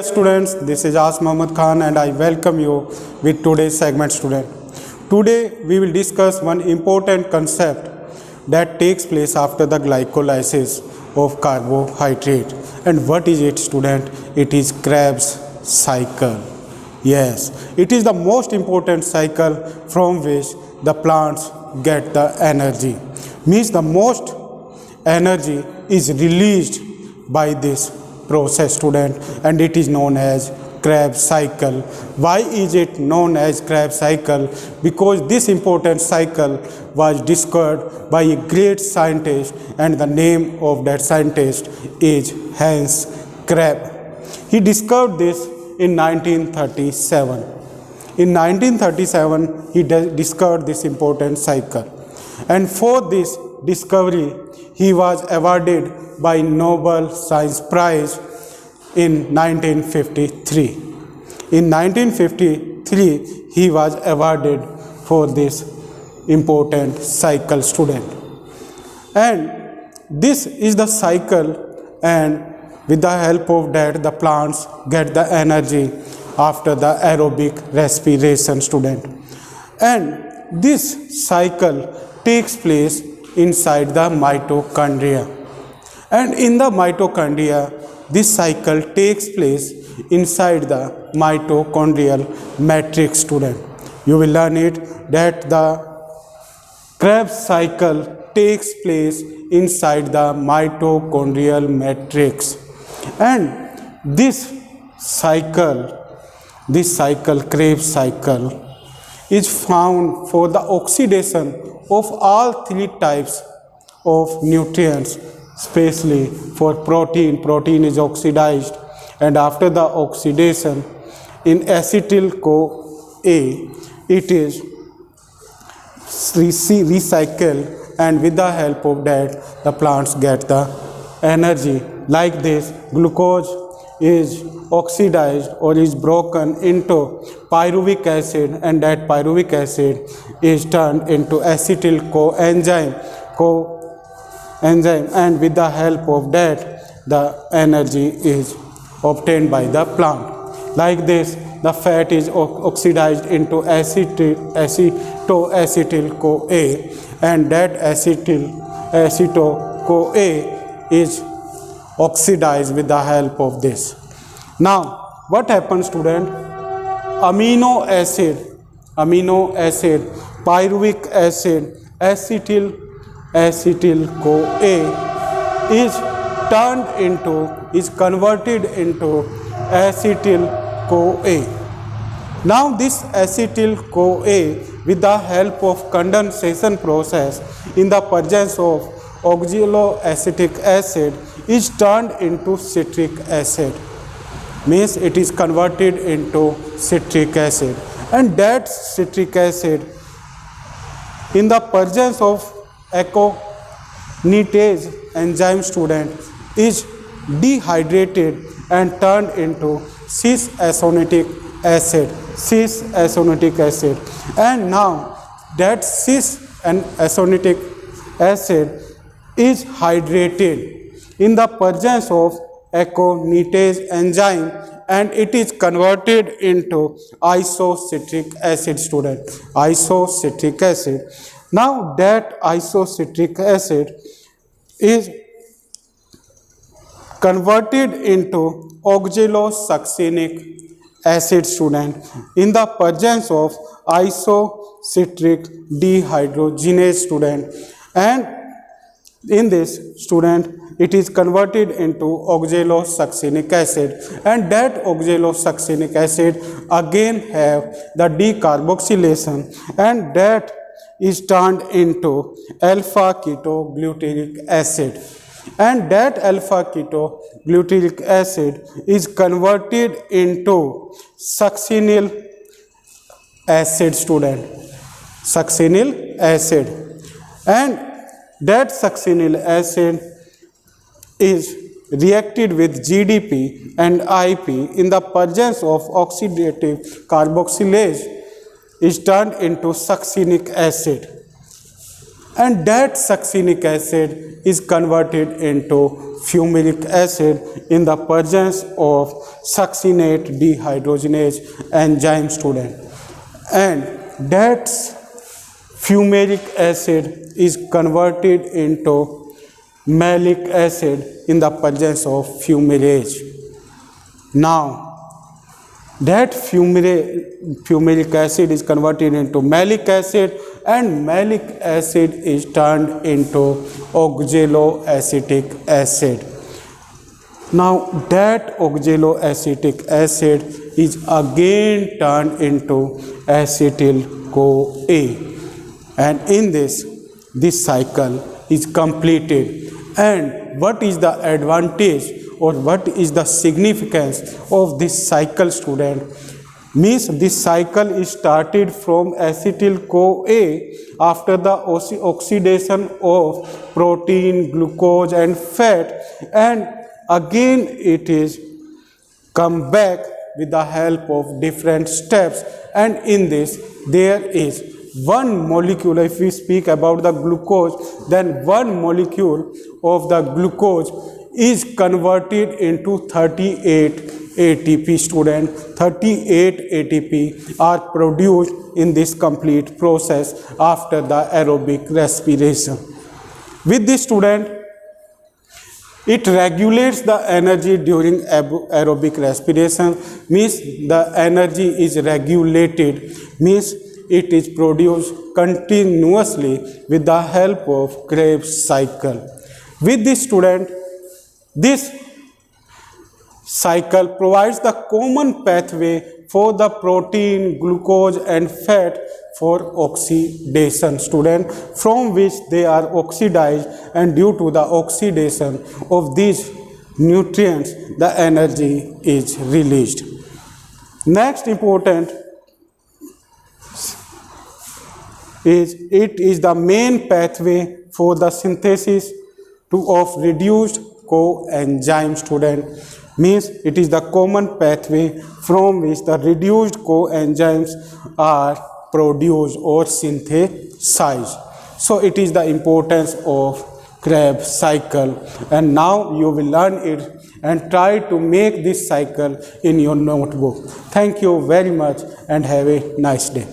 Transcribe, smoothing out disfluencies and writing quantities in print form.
Students, this is As Mohammad Khan and I welcome you with today's segment student. Today we will discuss one important concept that takes place after the glycolysis of carbohydrate. And what is it, student? It is Krebs cycle. Yes, it is the most important cycle from which the plants get the energy. Means the most energy is released by this process, student, and it is known as Krebs cycle. Why is it known as Krebs cycle? Because this important cycle was discovered by a great scientist, and the name of that scientist is Hans Krebs. He discovered this in 1937. In 1937, he discovered this important cycle, and for this discovery, he was awarded by Nobel Science Prize in 1953. In 1953, he was awarded for this important cycle, student. And this is the cycle, and with the help of that, the plants get the energy after the aerobic respiration, student. And this cycle takes place inside the mitochondria. And in the mitochondria, this cycle takes place inside the mitochondrial matrix, student. You will learn it that the Krebs cycle takes place inside the mitochondrial matrix. And this cycle, Krebs cycle, is found for the oxidation of all three types of nutrients, especially for protein. Protein is oxidized, and after the oxidation in acetyl-CoA, it is recycled, and with the help of that, the plants get the energy. Like this, glucose is oxidized or is broken into pyruvic acid, and that pyruvic acid is turned into acetyl-CoA enzyme, and with the help of that, the energy is obtained by the plant. Like this, the fat is oxidized into acetoacetyl-CoA, and that aceto-CoA is oxidized with the help of this. Now, what happens, student? Amino acid, pyruvic acid, acetyl-CoA is converted into acetyl-CoA. Now this acetyl-CoA, with the help of condensation process in the presence of oxaloacetic acid, is turned into citric acid. Means it is converted into citric acid, and that citric acid, in the presence of aconitase enzyme, student, is dehydrated and turned into cis-aconic acid. And now that cis-aconic acid is hydrated in the presence of aconitase enzyme, and it is converted into isocitric acid, student. Isocitric acid. Now that isocitric acid is converted into oxalosuccinic acid, student, in the presence of isocitric dehydrogenase, student. And in this, student, it is converted into oxalosuccinic acid, and that oxalosuccinic acid again have the decarboxylation, and that is turned into alpha-ketogluteric acid, and that alpha-ketogluteric acid is converted into succinyl acid, student. Succinyl acid, and that succinyl acid is reacted with GDP and IP in the presence of oxidative carboxylase, is turned into succinic acid, and that succinic acid is converted into fumaric acid in the presence of succinate dehydrogenase enzyme, student, and that fumaric acid is converted into malic acid in the presence of fumarase. Now, that fumaric acid is converted into malic acid, and malic acid is turned into oxaloacetic acid. Now, that oxaloacetic acid is again turned into acetyl-CoA, and in this cycle is completed. And what is the advantage or what is the significance of this cycle, student? Means this cycle is started from acetyl-CoA after the oxidation of protein, glucose and fat, and again it is come back with the help of different steps, and in this there is one molecule. If we speak about the glucose, then one molecule of the glucose is converted into 38 ATP, student. 38 ATP are produced in this complete process after the aerobic respiration. With this, student, it regulates the energy during aerobic respiration, means the energy is regulated, means it is produced continuously with the help of Krebs cycle. With this, student, this cycle provides the common pathway for the protein, glucose and fat for oxidation, student, from which they are oxidized, and due to the oxidation of these nutrients the energy is released. Next important is it is the main pathway for the synthesis of reduced coenzyme, student, means it is the common pathway from which the reduced coenzymes are produced or synthesized. So it is the importance of Krebs cycle, and now you will learn it and try to make this cycle in your notebook. Thank you very much and have a nice day.